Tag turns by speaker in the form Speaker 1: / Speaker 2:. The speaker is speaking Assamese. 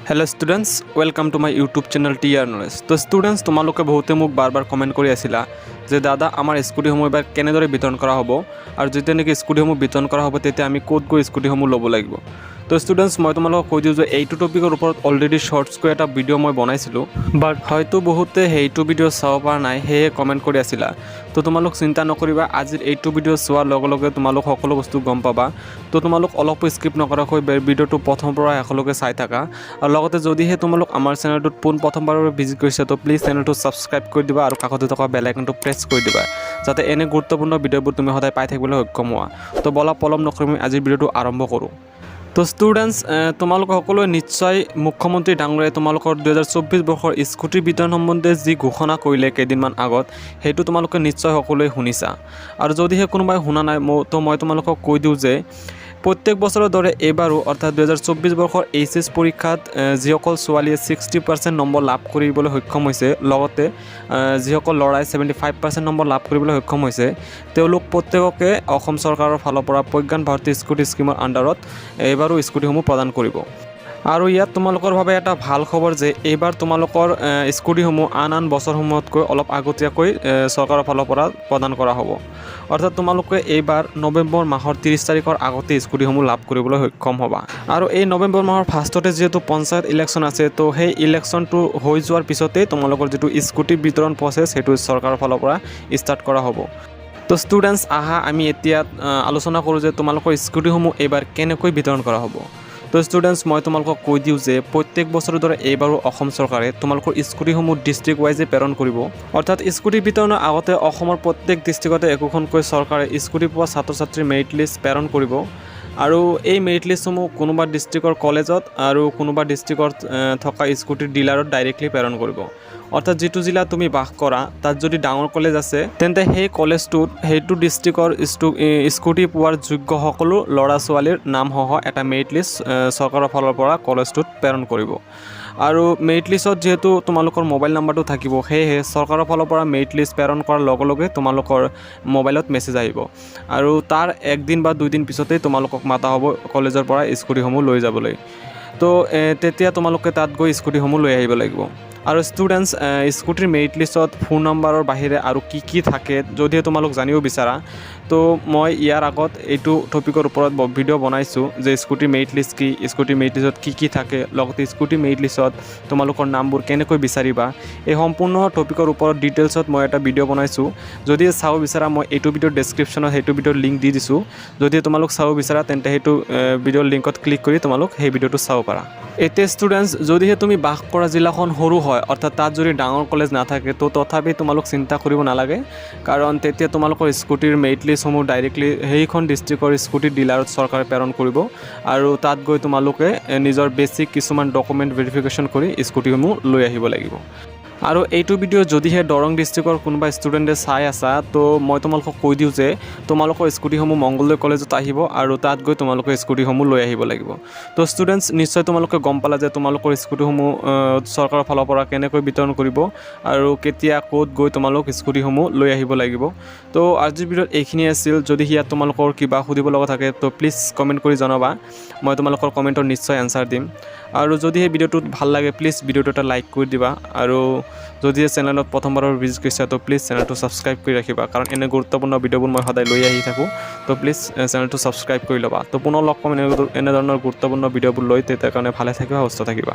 Speaker 1: Hello students welcome to my YouTube channel TR knowledge. तो स्टूडेंट्स तुम्हारे बहुते মোক बार कमेंट कर आছিলা যে দাদা আমার স্কুটিসমূহ এবার কেনেদৰে বিতৰণ কৰা হ'ব আৰু যেতিয়া নেকি স্কুটিসমূহ বিতৰণ কৰা হ'ব তেতিয়া আমি ক'ত গৈ স্কুটিসমূহ ল'ব লাগিব। তো স্টুডেন্টস মই তোমালোকক কৈ দিওঁ যে এইটো টপিকৰ ওপৰত অলৰেডি শৰ্টছকৈ এটা ভিডিঅ' মই বনাইছিলোঁ, বাট হয়তো বহুতে সেইটো ভিডিঅ' চাব পৰা নাই, সেয়ে কমেণ্ট কৰি আছিলা। তো তোমালোক চিন্তা নকৰিবা, আজিৰ এইটো ভিডিঅ' চোৱাৰ লগে লগে তোমালোক সকলো বস্তু গম পাবা। তো তোমালোক অলপো স্কিপ নকৰাকৈ ভিডিঅ'টো প্ৰথমৰ পৰা শেষলৈকে চাই থাকা। আৰু লগতে যদিহে তোমালোক আমাৰ চেনেলটোত প্ৰথমবাৰৰ ভিজিট কৰিছে তো প্লিজ চেনেলটো ছাবস্ক্ৰাইব কৰি দিবা আৰু কাষতে থকা বেল আইকনটো প্ৰেছ কৰি দিবা, যাতে এনে গুৰুত্বপূৰ্ণ ভিডিঅ'বোৰ তুমি সদায় পাই থাকিবলৈ সক্ষম হোৱা। তো বলা পলম নকৰি মই আজিৰ ভিডিঅ'টো আৰম্ভ কৰোঁ। তো স্টুডেন্টস তোমালোক সকলোৱে নিশ্চয় মুখ্যমন্ত্ৰী ডাঙৰীয়াই তোমালোকৰ 2024 বৰ্ষৰ স্কুটি বিতৰণ সম্বন্ধে যি ঘোষণা কৰিলে কেইদিনমান আগত, সেইটো তোমালোকে নিশ্চয় সকলোৱে শুনিছা। আৰু যদিহে কোনোবাই শুনা নাই তো মই তোমালোকক কৈ দিওঁ যে প্ৰত্যেক বছৰৰ দৰে এইবাৰো অৰ্থাৎ 2024 বৰ্ষৰ এইচএছ পৰীক্ষাত যিসকল ছোৱালীয়ে 60% নম্বৰ লাভ কৰিবলৈ সক্ষম হৈছে, লগতে যিসকল ল'ৰাই 75% নম্বৰ লাভ কৰিবলৈ সক্ষম হৈছে, তেওঁলোক প্ৰত্যেককে অসম চৰকাৰৰ ফালৰ পৰা প্ৰজ্ঞান ভাৰতী স্কুটি স্কিমৰ আণ্ডাৰত এইবাৰো স্কুটিসমূহ প্ৰদান কৰিব। আৰু ইয়াত তোমালোকৰ বাবে এটা ভাল খবৰ যে এইবাৰ তোমালোকৰ স্কুটিসমূহ আন বছৰসমূহতকৈ অলপ আগতীয়াকৈ চৰকাৰৰ ফালৰ পৰা প্ৰদান কৰা হ'ব। অৰ্থাৎ তোমালোকে এইবাৰ নৱেম্বৰ মাহৰ 30 তাৰিখৰ আগতে স্কুটিসমূহ লাভ কৰিবলৈ সক্ষম হ'বা। আৰু এই নৱেম্বৰ মাহৰ ফাৰ্ষ্টতে যিহেতু পঞ্চায়ত ইলেকশ্যন আছে, তো সেই ইলেকশ্যনটো হৈ যোৱাৰ পিছতেই তোমালোকৰ যিটো স্কুটি বিতৰণ প্ৰচেছ সেইটো চৰকাৰৰ ফালৰ পৰা ষ্টাৰ্ট কৰা হ'ব। তো ষ্টুডেণ্টছ আহা আমি এতিয়া আলোচনা কৰোঁ যে তোমালোকৰ স্কুটিসমূহ এইবাৰ কেনেকৈ বিতৰণ কৰা হ'ব। তো ষ্টুডেণ্টছ মই তোমালোকক কৈ দিওঁ যে প্ৰত্যেক বছৰৰ দৰে এইবাৰো অসম চৰকাৰে তোমালোকৰ স্কুটিসমূহ ডিষ্ট্ৰিক্ট ৱাইজে প্ৰেৰণ কৰিব। অৰ্থাৎ স্কুটি বিতৰণৰ আগতে অসমৰ প্ৰত্যেক ডিষ্ট্ৰিক্টতে একোখনকৈ চৰকাৰে স্কুটি পোৱা ছাত্ৰ ছাত্ৰীৰ মেৰিট লিষ্ট প্ৰেৰণ কৰিব। আৰু এই মেৰিট লিষ্টসমূহ কোনোবা ডিষ্ট্ৰিক্টৰ কলেজত আৰু কোনোবা ডিষ্ট্ৰিক্টত থকা স্কুটিৰ ডিলাৰত ডাইৰেক্টলি প্ৰেৰণ কৰিব। অৰ্থাৎ যিটো জিলা তুমি বাস কৰা তাত যদি ডাঙৰ কলেজ আছে তেন্তে সেই কলেজটোত সেইটো ডিষ্ট্ৰিক্টৰ স্কুটি পোৱাৰ যোগ্য সকলো ল'ৰা ছোৱালীৰ নামসহ এটা মেৰিট লিষ্ট চৰকাৰৰ ফালৰ পৰা কলেজটোত প্ৰেৰণ কৰিব। আৰু মেৰিট লিষ্টত যিহেতু তোমালোকৰ মোবাইল নাম্বাৰটো থাকিব, সেয়েহে চৰকাৰৰ ফালৰ পৰা মেৰিট লিষ্ট প্ৰেৰণ কৰাৰ লগে লগে তোমালোকৰ মোবাইলত মেছেজ আহিব আৰু তাৰ একদিন বা দুদিন পিছতেই তোমালোকক মাতা হ'ব কলেজৰ পৰা স্কুটিসমূহ লৈ যাবলৈ। তো তেতিয়া তোমালোকে তাত গৈ স্কুটিসমূহ লৈ আহিব লাগিব। আৰু ষ্টুডেণ্টছ স্কুটিৰ মেৰিট লিষ্টত ফোন নম্বৰৰ বাহিৰে আৰু কি থাকে যদিহে তোমালোক জানিব বিচাৰা, তো মই ইয়াৰ আগত এইটো টপিকৰ ওপৰত ভিডিঅ' বনাইছোঁ যে স্কুটিৰ মেৰিট লিষ্ট কি, স্কুটিৰ মেৰিট লিষ্টত কি থাকে, লগতে স্কুটিৰ মেৰিট লিষ্টত তোমালোকৰ নামবোৰ কেনেকৈ বিচাৰিবা, এই সম্পূৰ্ণ টপিকৰ ওপৰত ডিটেইলছত মই এটা ভিডিঅ' বনাইছোঁ। যদি চাব বিচাৰা মই এইটো ভিডিঅ'ৰ ডেছক্ৰিপশ্যনত সেইটো ভিডিঅ'ৰ লিংক দি দিছোঁ। যদি তোমালোক চাব বিচাৰা তেন্তে সেইটো ভিডিঅ'ৰ লিংকত ক্লিক কৰি তোমালোক সেই ভিডিঅ'টো চাব পাৰা। এতিয়া ষ্টুডেণ্টছ যদিহে তুমি বাস কৰা জিলাখন সৰু হয়, অৰ্থাৎ তাত যদি ডাঙৰ কলেজ নাথাকে, তো তথাপি তোমালোক চিন্তা কৰিব নালাগে, কাৰণ তেতিয়া তোমালোকৰ স্কুটিৰ মেৰিট লিষ্টসমূহ ডাইৰেক্টলি সেইখন ডিষ্ট্ৰিক্টৰ স্কুটি ডিলাৰত চৰকাৰে প্ৰেৰণ কৰিব আৰু তাত গৈ তোমালোকে নিজৰ বেছিক কিছুমান ডকুমেণ্ট ভেৰিফিকেশ্যন কৰি স্কুটিসমূহ লৈ আহিব লাগিব। আৰু এইটো ভিডিঅ' যদিহে দৰং ডিষ্ট্ৰিক্টৰ কোনোবা ষ্টুডেণ্টে চাই আছা, তো মই তোমালোকক কৈ দিওঁ যে তোমালোকৰ স্কুটিসমূহ মংগলদৈ কলেজত আহিব আৰু তাত গৈ তোমালোকে স্কুটিসমূহ লৈ আহিব লাগিব। তো ষ্টুডেণ্টছ নিশ্চয় তোমালোকে গম পালা যে তোমালোকৰ স্কুটিসমূহ চৰকাৰৰ ফালৰ পৰা কেনেকৈ বিতৰণ কৰিব আৰু কেতিয়া ক'ত গৈ তোমালোক স্কুটিসমূহ লৈ আহিব লাগিব। তো আজিৰ ভিডিঅ'ত এইখিনিয়ে আছিল। যদি ইয়াত তোমালোকৰ কিবা সুধিব লগা থাকে তো প্লিজ কমেণ্ট কৰি জনাবা, মই তোমালোকৰ কমেণ্টৰ নিশ্চয় এনচাৰ দিম। আৰু যদি সেই ভিডিঅ'টোত ভাল লাগে প্লিজ ভিডিঅ'টো এটা লাইক কৰি দিবা, আৰু যদি চেনেলত প্ৰথমবাৰৰ ভিজিট কৰিছা তো প্লিজ চেনেলটো ছাবস্ক্ৰাইব কৰি ৰাখিবা, কাৰণ এনে গুৰুত্বপূৰ্ণ ভিডিঅ'বোৰ মই সদায় লৈ আহি থাকোঁ। তো প্লিজ চেনেলটো ছাবস্ক্ৰাইব কৰি ল'বা। তো পুনৰ লগ পাম এনেধৰণৰ গুৰুত্বপূৰ্ণ ভিডিঅ'বোৰ লৈ, তেতিয়া কাৰণে ভালে থাকিবা, সুস্থ থাকিবা।